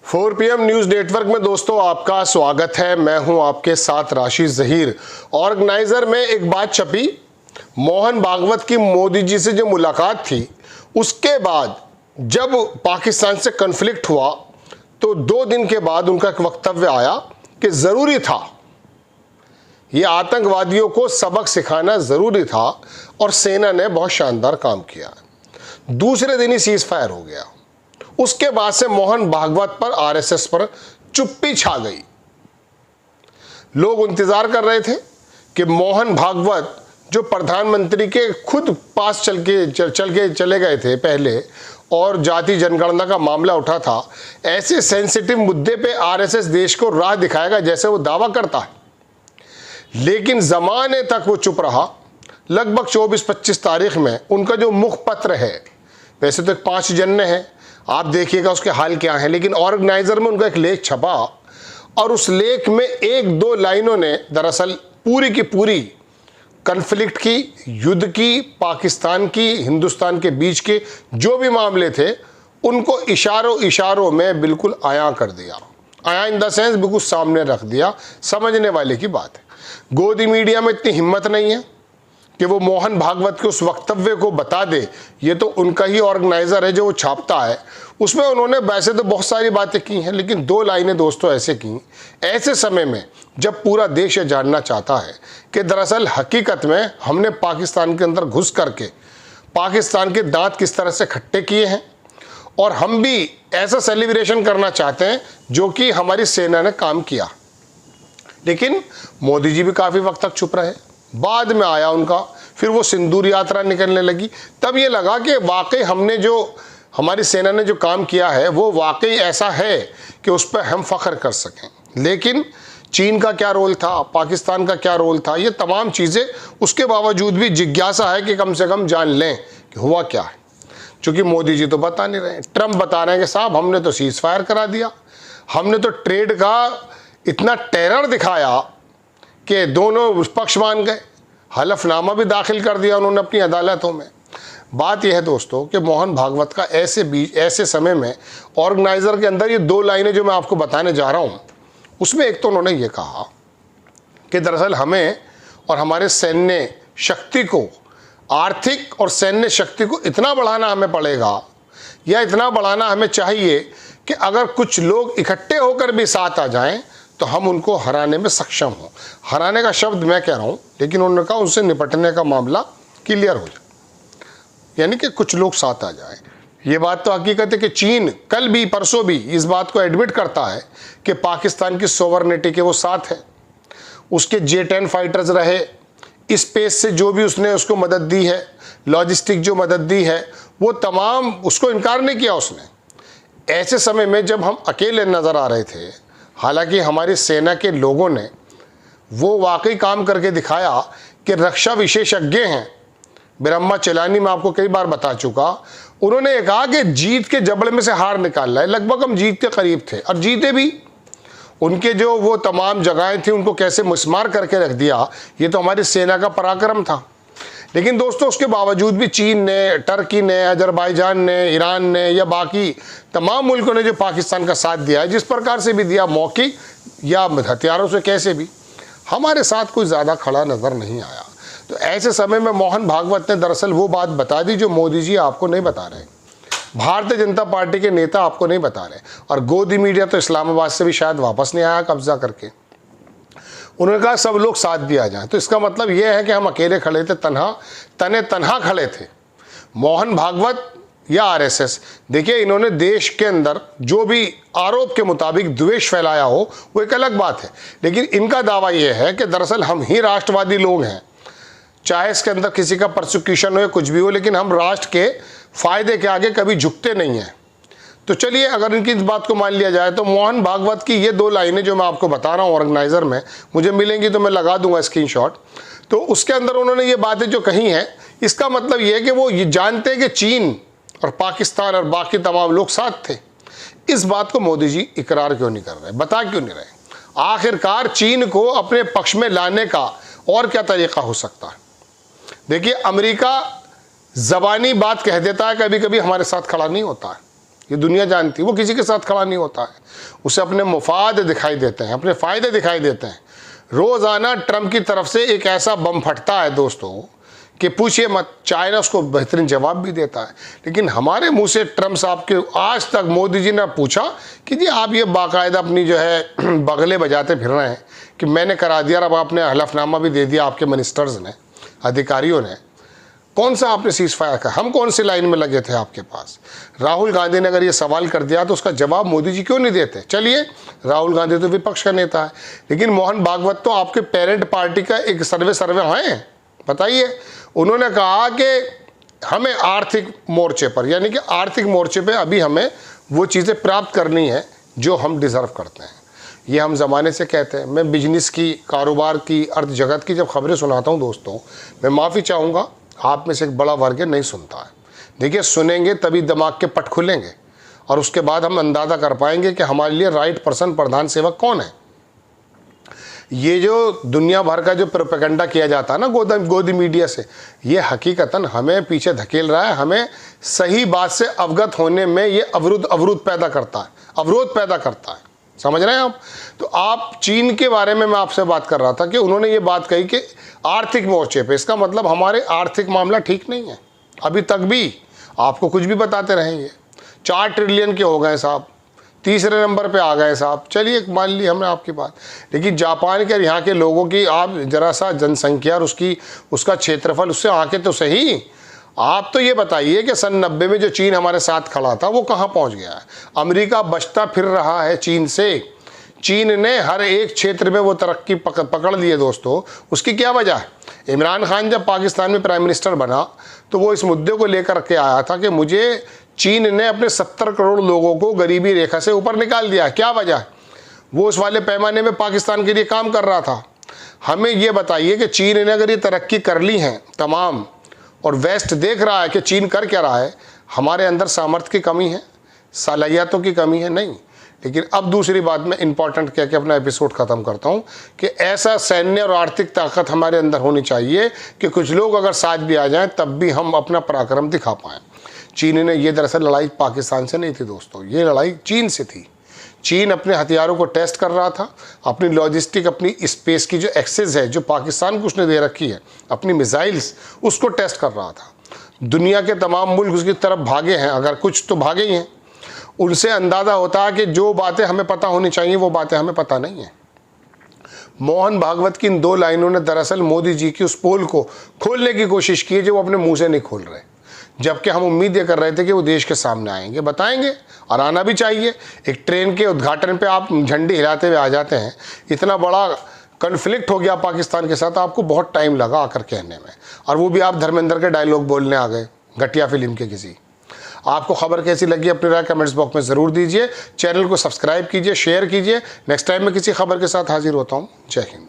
4 PM news network में दोस्तों आपका स्वागत है। मैं हूं आपके साथ राशिद जहीर। ऑर्गेनाइजर में एक बात छपी, मोहन भागवत की मोदी जी से जो मुलाकात थी उसके बाद जब पाकिस्तान से कन्फ्लिक्ट हुआ तो 2 दिन के बाद उनका एक वक्तव्य आया कि ज़रूरी था, ये आतंकवादियों को सबक सिखाना ज़रूरी था और सेना ने बहुत शानदार काम किया। दूसरे दिन ही सीज फायर हो गया। उसके बाद से मोहन भागवत पर आरएसएस पर चुप्पी छा गई। लोग इंतजार कर रहे थे कि मोहन भागवत जो प्रधानमंत्री के खुद पास चल के चले गए थे पहले और जाति जनगणना का मामला उठा था, ऐसे सेंसिटिव मुद्दे पे आरएसएस देश को राह दिखाएगा जैसे वो दावा करता है। लेकिन जमाने तक वो चुप रहा। लगभग 24-25 तारीख में उनका जो मुखपत्र है, वैसे तो 5 जन्ने हैं, आप देखिएगा उसके हाल क्या है, लेकिन ऑर्गेनाइजर में उनका एक लेख छपा और उस लेख में 1-2 लाइनों ने दरअसल पूरी की पूरी कन्फ्लिक्ट की, युद्ध की, पाकिस्तान की, हिंदुस्तान के बीच के जो भी मामले थे उनको इशारों में बिल्कुल आया कर दिया। आया इन द सेंस बिल्कुल सामने रख दिया। समझने वाले की बात है। गोदी मीडिया में इतनी हिम्मत नहीं है कि वो मोहन भागवत के उस वक्तव्य को बता दे। ये तो उनका ही ऑर्गेनाइजर है जो वो छापता है। उसमें उन्होंने वैसे तो बहुत सारी बातें की हैं, लेकिन 2 लाइनें दोस्तों ऐसे की, ऐसे समय में जब पूरा देश ये जानना चाहता है कि दरअसल हकीकत में हमने पाकिस्तान के अंदर घुस करके पाकिस्तान के दांत किस तरह से खट्टे किए हैं और हम भी ऐसा सेलिब्रेशन करना चाहते हैं जो कि हमारी सेना ने काम किया। लेकिन मोदी जी भी काफ़ी वक्त तक चुप रहे। बाद में आया उनका, फिर वो सिंदूर यात्रा निकलने लगी। तब ये लगा कि वाकई हमने जो हमारी सेना ने जो काम किया है वो वाकई ऐसा है कि उस पर हम फख्र कर सकें। लेकिन चीन का क्या रोल था, पाकिस्तान का क्या रोल था, ये तमाम चीज़ें उसके बावजूद भी जिज्ञासा है कि कम से कम जान लें कि हुआ क्या है। चूँकि मोदी जी तो बता नहीं रहे, ट्रंप बता रहे हैं कि साहब हमने तो सीज फायर करा दिया, हमने तो ट्रेड का इतना टेरर दिखाया कि दोनों पक्ष मान गए। हलफनामा भी दाखिल कर दिया उन्होंने अपनी अदालतों में। बात यह है दोस्तों कि मोहन भागवत का ऐसे समय में ऑर्गेनाइजर के अंदर ये 2 लाइनें जो मैं आपको बताने जा रहा हूँ, उसमें एक तो उन्होंने ये कहा कि दरअसल हमें और हमारे सैन्य शक्ति को, आर्थिक और सैन्य शक्ति को इतना बढ़ाना हमें पड़ेगा या इतना बढ़ाना हमें चाहिए कि अगर कुछ लोग इकट्ठे होकर भी साथ आ जाएं तो हम उनको हराने में सक्षम हों। हराने का शब्द मैं कह रहा हूँ, लेकिन उन्होंने कहा उनसे निपटने का मामला क्लियर हो जाए, यानी कि कुछ लोग साथ आ जाएं। ये बात तो हकीकत है कि चीन कल भी परसों भी इस बात को एडमिट करता है कि पाकिस्तान की सोवरेनिटी के वो साथ है। उसके J-10 फाइटर्स रहे, स्पेस से जो भी उसने उसको मदद दी है, लॉजिस्टिक जो मदद दी है, वो तमाम उसको इनकार नहीं किया उसने। ऐसे समय में जब हम अकेले नज़र आ रहे थे, हालांकि हमारी सेना के लोगों ने वो वाकई काम करके दिखाया कि रक्षा विशेषज्ञ हैं। ब्रह्मा चेलानी में आपको कई बार बता चुका, उन्होंने ये कहा कि जीत के जबड़े में से हार निकालना है। लगभग हम जीत के करीब थे और जीते भी। उनके जो वो तमाम जगहें थी उनको कैसे मुस्मार करके रख दिया, ये तो हमारी सेना का पराक्रम था। लेकिन दोस्तों उसके बावजूद भी चीन ने, टर्की ने, अजरबैजान ने, ईरान ने या बाकी तमाम मुल्कों ने जो पाकिस्तान का साथ दिया है, जिस प्रकार से भी दिया, मौखिक या हथियारों से कैसे भी, हमारे साथ कोई ज़्यादा खड़ा नज़र नहीं आया। तो ऐसे समय में मोहन भागवत ने दरअसल वो बात बता दी जो मोदी जी आपको नहीं बता रहे, भारतीय जनता पार्टी के नेता आपको नहीं बता रहे। और गोदी मीडिया तो इस्लामाबाद से भी शायद वापस नहीं आया कब्जा करके। उन्होंने कहा सब लोग साथ भी आ जाएं। तो इसका मतलब यह है कि हम अकेले खड़े थे, तन्हा खड़े थे। मोहन भागवत या आरएसएस, देखिए इन्होंने देश के अंदर जो भी आरोप के मुताबिक द्वेष फैलाया हो वो एक अलग बात है, लेकिन इनका दावा यह है कि दरअसल हम ही राष्ट्रवादी लोग हैं। चाहे इसके अंदर किसी का प्रोसिक्यूशन हो या कुछ भी हो, लेकिन हम राष्ट्र के फायदे के आगे कभी झुकते नहीं हैं। तो चलिए अगर इनकी इस बात को मान लिया जाए तो मोहन भागवत की ये 2 लाइनें जो मैं आपको बता रहा हूँ ऑर्गेनाइजर में, मुझे मिलेंगी तो मैं लगा दूंगा स्क्रीनशॉट। तो उसके अंदर उन्होंने ये बातें जो कही हैं, इसका मतलब ये है कि वो ये जानते हैं कि चीन और पाकिस्तान और बाकी तमाम लोग साथ थे। इस बात को मोदी जी इकरार क्यों नहीं कर रहे, बता क्यों नहीं रहे? आखिरकार चीन को अपने पक्ष में लाने का और क्या तरीका हो सकता है? देखिए अमेरिका ज़बानी बात कह देता है, कभी कभी हमारे साथ खड़ा नहीं होता है। ये दुनिया जानती है। वो किसी के साथ खड़ा नहीं होता है, उसे अपने मुफाद दिखाई देते हैं, अपने फ़ायदे दिखाई देते हैं। रोज़ाना ट्रंप की तरफ से एक ऐसा बम फटता है दोस्तों कि पूछिए मत। चाइना उसको बेहतरीन जवाब भी देता है, लेकिन हमारे मुंह से ट्रंप साहब के आज तक मोदी जी ने पूछा कि जी आप ये बाकायदा अपनी जो है बगले बजाते फिर रहे हैं कि मैंने करा दिया, अब आपने हलफनामा भी दे दिया आपके मिनिस्टर्स ने, अधिकारियों ने। कौन सा आपने सीज फायर का, हम कौन सी लाइन में लगे थे आपके पास? राहुल गांधी ने अगर ये सवाल कर दिया तो उसका जवाब मोदी जी क्यों नहीं देते? चलिए, राहुल गांधी तो विपक्ष का नेता है, लेकिन मोहन भागवत तो आपके पेरेंट पार्टी का एक सर्वे है। बताइए, उन्होंने कहा कि हमें आर्थिक मोर्चे पर, यानी कि आर्थिक मोर्चे पे अभी हमें वो चीज़ें प्राप्त करनी है जो हम डिज़र्व करते हैं। ये हम ज़माने से कहते हैं। मैं बिजनेस की, कारोबार की, अर्थ जगत की जब खबरें सुनाता हूँ दोस्तों, मैं माफ़ी चाहूँगा, आप में से एक बड़ा वर्ग नहीं सुनता है। देखिए, सुनेंगे तभी दिमाग के पट खुलेंगे और उसके बाद हम अंदाज़ा कर पाएंगे कि हमारे लिए राइट पर्सन, प्रधान सेवक कौन है। ये जो दुनिया भर का जो प्रोपेगेंडा किया जाता है ना गोदी मीडिया से, ये हकीकतन हमें पीछे धकेल रहा है। हमें सही बात से अवगत होने में ये अवरोध पैदा करता है, अवरोध पैदा करता है। समझ रहे हैं आप? तो आप चीन के बारे में मैं आपसे बात कर रहा था कि उन्होंने ये बात कही कि आर्थिक मोर्चे पे, इसका मतलब हमारे आर्थिक मामला ठीक नहीं है। अभी तक भी आपको कुछ भी बताते रहेंगे। 4 ट्रिलियन के हो गए साहब, तीसरे नंबर पे आ गए साहब। चलिए, मान ली हमने आपकी बात, लेकिन जापान के यहाँ के लोगों की आप जरा सा जनसंख्या और उसका क्षेत्रफल, उससे आके तो सही। आप तो ये बताइए कि सन 90 में जो चीन हमारे साथ खड़ा था वो कहाँ पहुँच गया है? अमेरिका बचता फिर रहा है चीन से। चीन ने हर एक क्षेत्र में वो तरक्की पकड़ लिए दोस्तों। उसकी क्या वजह है? इमरान खान जब पाकिस्तान में प्राइम मिनिस्टर बना तो वो इस मुद्दे को लेकर के आया था कि मुझे चीन ने अपने 70 करोड़ लोगों को गरीबी रेखा से ऊपर निकाल दिया। क्या वजह है? वो उस वाले पैमाने में पाकिस्तान के लिए काम कर रहा था। हमें ये बताइए कि चीन ने अगर ये तरक्की कर ली है तमाम, और वेस्ट देख रहा है कि चीन कर क्या रहा है, हमारे अंदर सामर्थ्य की कमी है, सलाहियतों की कमी है? नहीं। लेकिन अब दूसरी बात मैं इंपॉर्टेंट कह के अपना एपिसोड ख़त्म करता हूँ कि ऐसा सैन्य और आर्थिक ताकत हमारे अंदर होनी चाहिए कि कुछ लोग अगर साथ भी आ जाएं तब भी हम अपना पराक्रम दिखा पाएँ। चीन ने ये दरअसल लड़ाई पाकिस्तान से नहीं थी दोस्तों, ये लड़ाई चीन से थी। चीन अपने हथियारों को टेस्ट कर रहा था, अपनी लॉजिस्टिक, अपनी स्पेस की जो एक्सेस है जो पाकिस्तान को उसने दे रखी है, अपनी मिसाइल्स, उसको टेस्ट कर रहा था। दुनिया के तमाम मुल्क उसकी तरफ भागे हैं, अगर कुछ तो भागे ही हैं। उनसे अंदाज़ा होता है कि जो बातें हमें पता होनी चाहिए वो बातें हमें पता नहीं है। मोहन भागवत की इन 2 लाइनों ने दरअसल मोदी जी की उस पोल को खोलने की कोशिश की जो वो अपने मुंह से नहीं खोल रहे, जबकि हम उम्मीद ये कर रहे थे कि वो देश के सामने आएंगे, बताएंगे, और आना भी चाहिए। एक ट्रेन के उद्घाटन पे आप झंडे हिलाते हुए आ जाते हैं। इतना बड़ा कन्फ्लिक्ट हो गया पाकिस्तान के साथ, आपको बहुत टाइम लगा आकर कहने में, और वो भी आप धर्मेंद्र के डायलॉग बोलने आ गए, घटिया फिल्म के किसी। आपको खबर कैसी लगी अपनी राय कमेंट्स बॉक्स में ज़रूर दीजिए। चैनल को सब्सक्राइब कीजिए, शेयर कीजिए। नेक्स्ट टाइम मैं किसी खबर के साथ हाजिर होता हूँ। जय हिंद।